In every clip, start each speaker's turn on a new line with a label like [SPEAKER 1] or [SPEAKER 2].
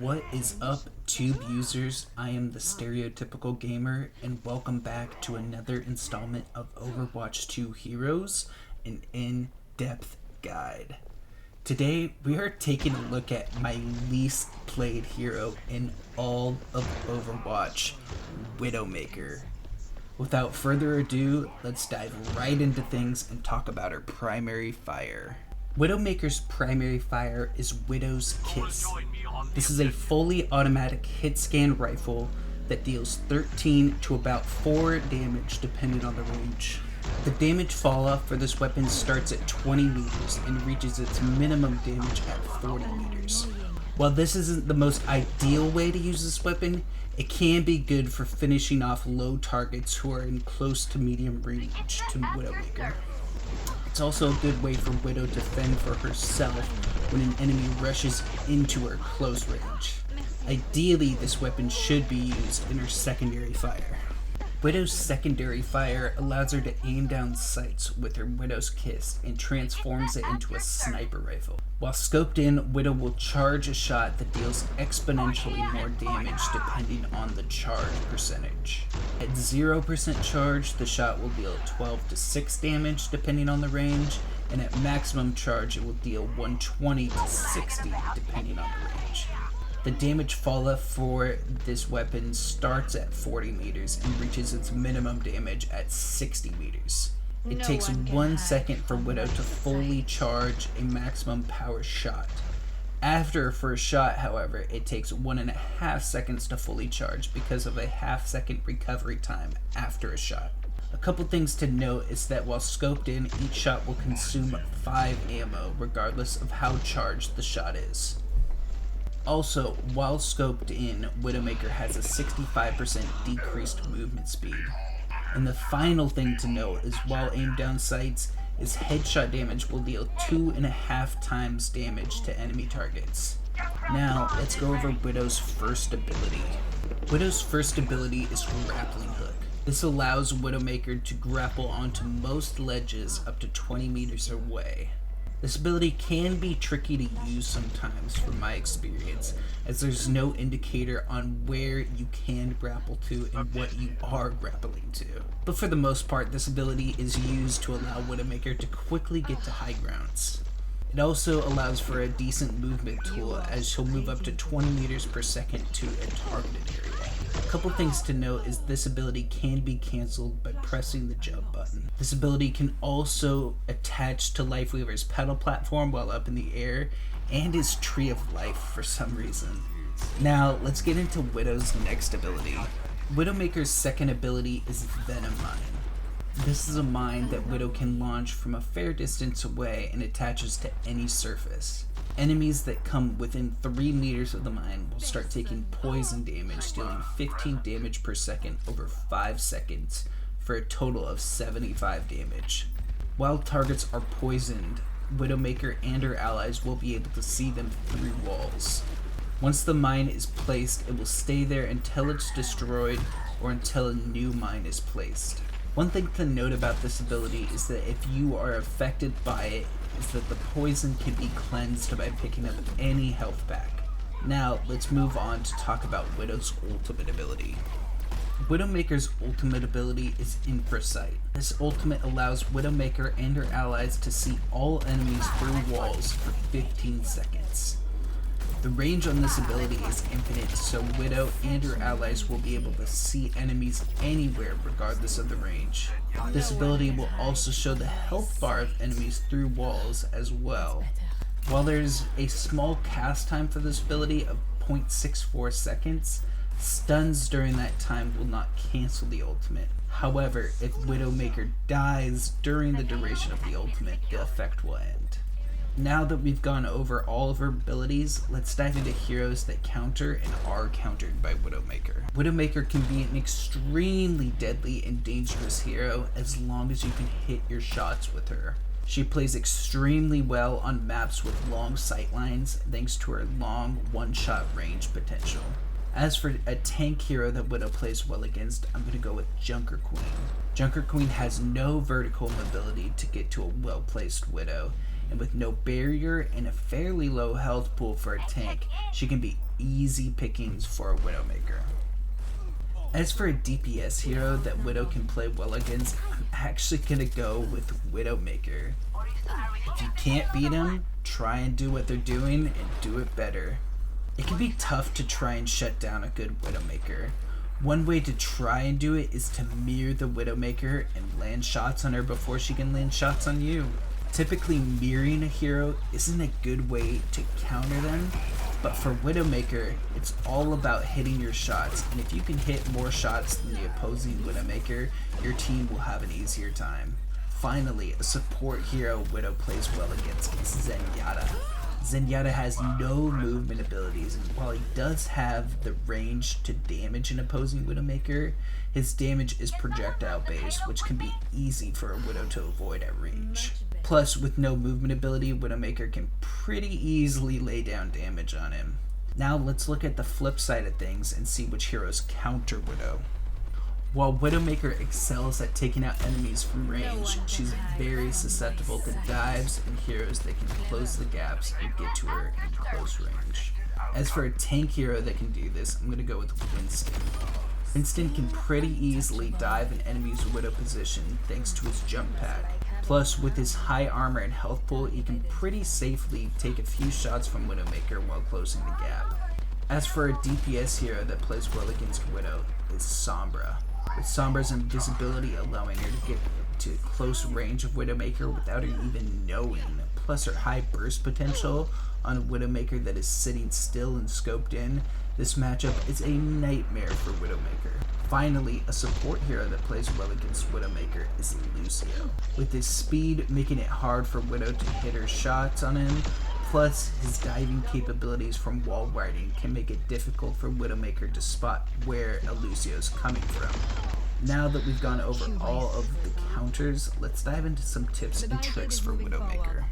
[SPEAKER 1] What is up, Tube users? I am the Stereotypical Gamer, and welcome back to another installment of Overwatch 2 Heroes, an in-depth guide. Today, we are taking a look at my least played hero in all of Overwatch, Widowmaker. Without further ado, let's dive right into things and talk about her primary fire. Widowmaker's primary fire is Widow's Kiss. This is a fully automatic hit scan rifle that deals 13 to about 4 damage depending on the range. The damage fall off for this weapon starts at 20 meters and reaches its minimum damage at 40 meters. While this isn't the most ideal way to use this weapon, it can be good for finishing off low targets who are in close to medium range to Widowmaker. It's also a good way for Widow to fend for herself when an enemy rushes into her close range. Ideally, this weapon should be used in her secondary fire. Widow's secondary fire allows her to aim down sights with her Widow's Kiss and transforms it into a sniper rifle. While scoped in, Widow will charge a shot that deals exponentially more damage depending on the charge percentage. At 0% charge, the shot will deal 12 to 6 damage depending on the range, and at maximum charge it will deal 120 to 60 depending on the range. The damage falloff for this weapon starts at 40 meters and reaches its minimum damage at 60 meters. It takes 1 second for Widow to fully charge a maximum power shot. After her first shot, however, it takes 1.5 seconds to fully charge because of a half-second recovery time after a shot. A couple things to note is that while scoped in, each shot will consume 5 ammo regardless of how charged the shot is. Also, while scoped in, Widowmaker has a 65% decreased movement speed. And the final thing to note is while aimed down sights, is headshot damage will deal 2.5 times damage to enemy targets. Now, let's go over Widow's first ability. Widow's first ability is Grappling Hook. This allows Widowmaker to grapple onto most ledges up to 20 meters away. This ability can be tricky to use sometimes from my experience, as there's no indicator on where you can grapple to and what you are grappling to. But for the most part, this ability is used to allow Widowmaker to quickly get to high grounds. It also allows for a decent movement tool, as she'll move up to 20 meters per second to a targeted area. A couple things to note is this ability can be cancelled by pressing the jump button. This ability can also attach to Lifeweaver's pedal platform while up in the air, and his Tree of Life for some reason. Now, let's get into Widow's next ability. Widowmaker's second ability is Venom Mine. This is a mine that Widow can launch from a fair distance away and attaches to any surface. Enemies that come within 3 meters of the mine will start taking poison damage, dealing 15 damage per second over 5 seconds for a total of 75 damage. While targets are poisoned, Widowmaker and her allies will be able to see them through walls. Once the mine is placed, it will stay there until it's destroyed or until a new mine is placed. One thing to note about this ability is that if you are affected by it, is that the poison can be cleansed by picking up any health back. Now, let's move on to talk about Widow's ultimate ability. Widowmaker's ultimate ability is Infrasight. This ultimate allows Widowmaker and her allies to see all enemies through walls for 15 seconds. The range on this ability is infinite, so Widow and her allies will be able to see enemies anywhere regardless of the range. This ability will also show the health bar of enemies through walls as well. While there's a small cast time for this ability of 0.64 seconds, stuns during that time will not cancel the ultimate. However, if Widowmaker dies during the duration of the ultimate, the effect will end. Now that we've gone over all of her abilities, let's dive into heroes that counter and are countered by Widowmaker. Widowmaker can be an extremely deadly and dangerous hero as long as you can hit your shots with her. She plays extremely well on maps with long sight lines thanks to her long one-shot range potential. As for a tank hero that Widow plays well against, I'm going to go with Junker Queen. Junker Queen has no vertical mobility to get to a well-placed Widow, and with no barrier and a fairly low health pool for a tank, she can be easy pickings for a Widowmaker. As for a DPS hero that Widow can play well against, I'm actually going to go with Widowmaker. If you can't beat them, try and do what they're doing and do it better. It can be tough to try and shut down a good Widowmaker. One way to try and do it is to mirror the Widowmaker and land shots on her before she can land shots on you. Typically, mirroring a hero isn't a good way to counter them, but for Widowmaker, it's all about hitting your shots, and if you can hit more shots than the opposing Widowmaker, your team will have an easier time. Finally, a support hero Widow plays well against is Zenyatta. Zenyatta has no movement abilities, and while he does have the range to damage an opposing Widowmaker, his damage is projectile based, which can be easy for a Widow to avoid at range. Plus, with no movement ability, Widowmaker can pretty easily lay down damage on him. Now let's look at the flip side of things and see which heroes counter Widow. While Widowmaker excels at taking out enemies from range, she's very susceptible to dives and heroes that can close the gaps and get to her in close range. As for a tank hero that can do this, I'm going to go with Winston. Winston can pretty easily dive an enemy's Widow position thanks to his jump pack. Plus, with his high armor and health pool, he can pretty safely take a few shots from Widowmaker while closing the gap. As for a DPS hero that plays well against Widow, is Sombra. With Sombra's invisibility allowing her to get to close range of Widowmaker without her even knowing, plus her high burst potential on a Widowmaker that is sitting still and scoped in, this matchup is a nightmare for Widowmaker. Finally, a support hero that plays well against Widowmaker is Lucio. With his speed making it hard for Widow to hit her shots on him, plus his diving capabilities from wall riding can make it difficult for Widowmaker to spot where a Lucio is coming from. Now that we've gone over all of the counters, let's dive into some tips and tricks for Widowmaker.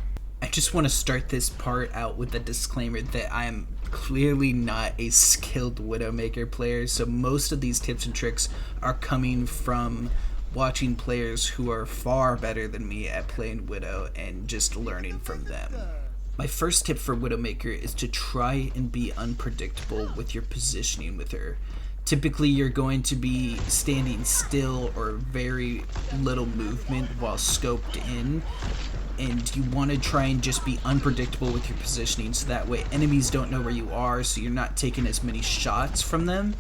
[SPEAKER 1] I just want to start this part out with a disclaimer that I am clearly not a skilled Widowmaker player, so most of these tips and tricks are coming from watching players who are far better than me at playing Widow and just learning from them. My first tip for Widowmaker is to try and be unpredictable with your positioning with her. Typically, you're going to be standing still or very little movement while scoped in, and you want to try and just be unpredictable with your positioning so that way enemies don't know where you are, so you're not taking as many shots from them,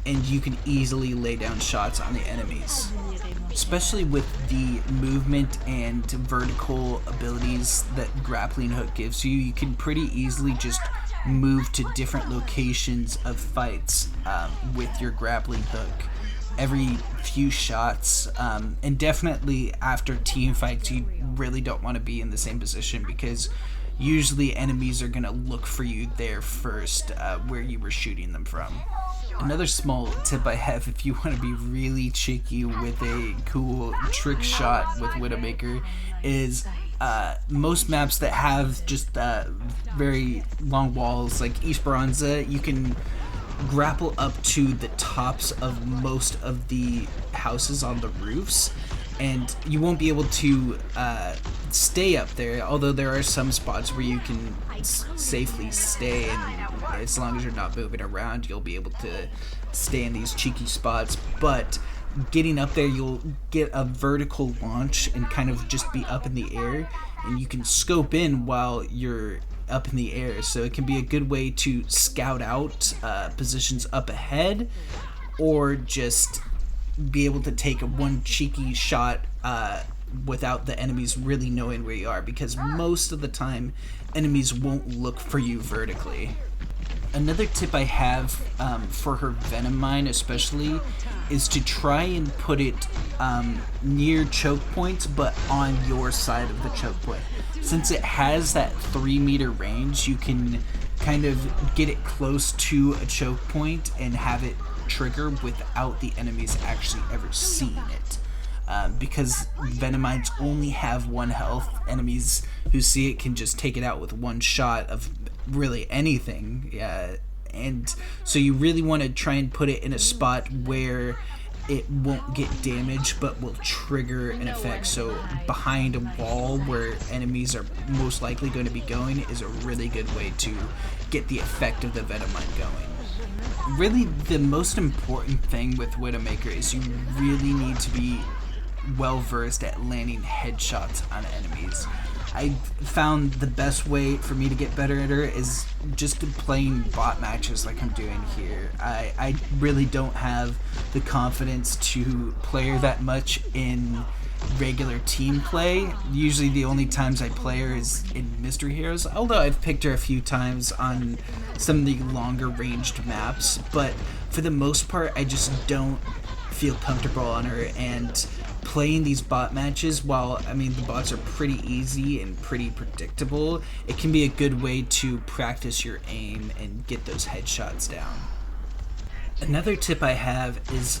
[SPEAKER 1] and you can easily lay down shots on the enemies. Especially with the movement and vertical abilities that Grappling Hook gives you, you can pretty easily just move to different locations of fights with your Grappling Hook every few shots, and definitely after team fights you really don't want to be in the same position because usually enemies are going to look for you there first, where you were shooting them from. Another small tip I have if you want to be really cheeky with a cool trick shot with Widowmaker is most maps that have just very long walls like Esperanza, you can grapple up to the tops of most of the houses on the roofs, and you won't be able to stay up there, although there are some spots where you can safely stay, and as long as you're not moving around you'll be able to stay in these cheeky spots. But getting up there, you'll get a vertical launch and kind of just be up in the air, and you can scope in while you're up in the air, so it can be a good way to scout out positions up ahead, or just be able to take one cheeky shot without the enemies really knowing where you are, because most of the time enemies won't look for you vertically. Another tip I have for her Venom Mine especially is to try and put it near choke points, but on your side of the choke point. Since it has that 3-meter range, you can kind of get it close to a choke point and have it trigger without the enemies actually ever seeing it. Because Venom Mines only have 1 health, enemies who see it can just take it out with 1 shot of really anything, and so you really want to try and put it in a spot where it won't get damage but will trigger an effect. So behind a wall where enemies are most likely going to be going is a really good way to get the effect of the Venomite going. Really, the most important thing with Widowmaker is you really need to be well versed at landing headshots on enemies. I found the best way for me to get better at her is just playing bot matches like I'm doing here. I really don't have the confidence to play her that much in regular team play. Usually the only times I play her is in Mystery Heroes, although I've picked her a few times on some of the longer ranged maps, but for the most part I just don't feel comfortable on her. And playing these bot matches, while I mean the bots are pretty easy and pretty predictable, it can be a good way to practice your aim and get those headshots down. Another tip I have is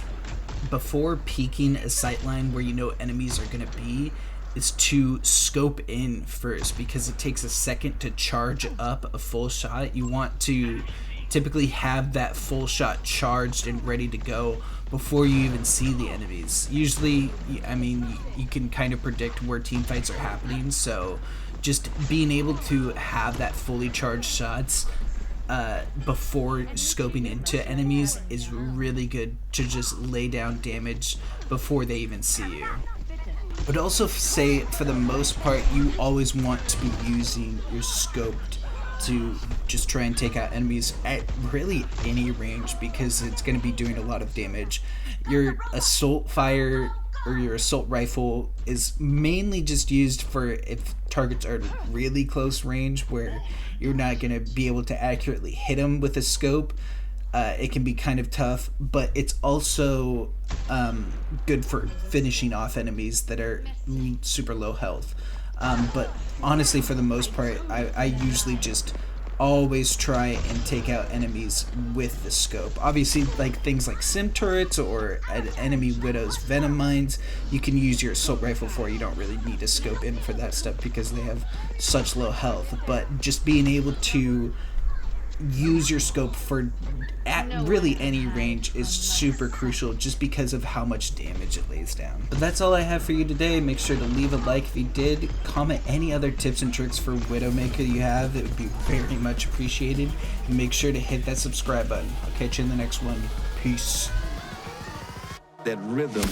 [SPEAKER 1] before peeking a sightline where you know enemies are going to be, is to scope in first, because it takes a second to charge up a full shot. You want to typically have that full shot charged and ready to go before you even see the enemies. Usually, I mean, you can kind of predict where team fights are happening, so just being able to have that fully charged shots before scoping into enemies is really good to just lay down damage before they even see you. I would also say, for the most part, you always want to be using your scope to just try and take out enemies at really any range, because it's going to be doing a lot of damage. Your assault fire or your assault rifle is mainly just used for if targets are really close range where you're not going to be able to accurately hit them with a scope. It can be kind of tough, but it's also good for finishing off enemies that are super low health. But honestly, for the most part, I usually just always try and take out enemies with the scope. Obviously, like things like sim turrets or an enemy widow's venom mines, you can use your assault rifle for. You don't really need to scope in for that stuff because they have such low health. But just being able to use your scope for at really any range is super crucial, just because of how much damage it lays down. But that's all I have for you today. Make sure to leave a like if you did. Comment any other tips and tricks for Widowmaker you have. It would be very much appreciated. And make sure to hit that subscribe button. I'll catch you in the next one. Peace.
[SPEAKER 2] That rhythm.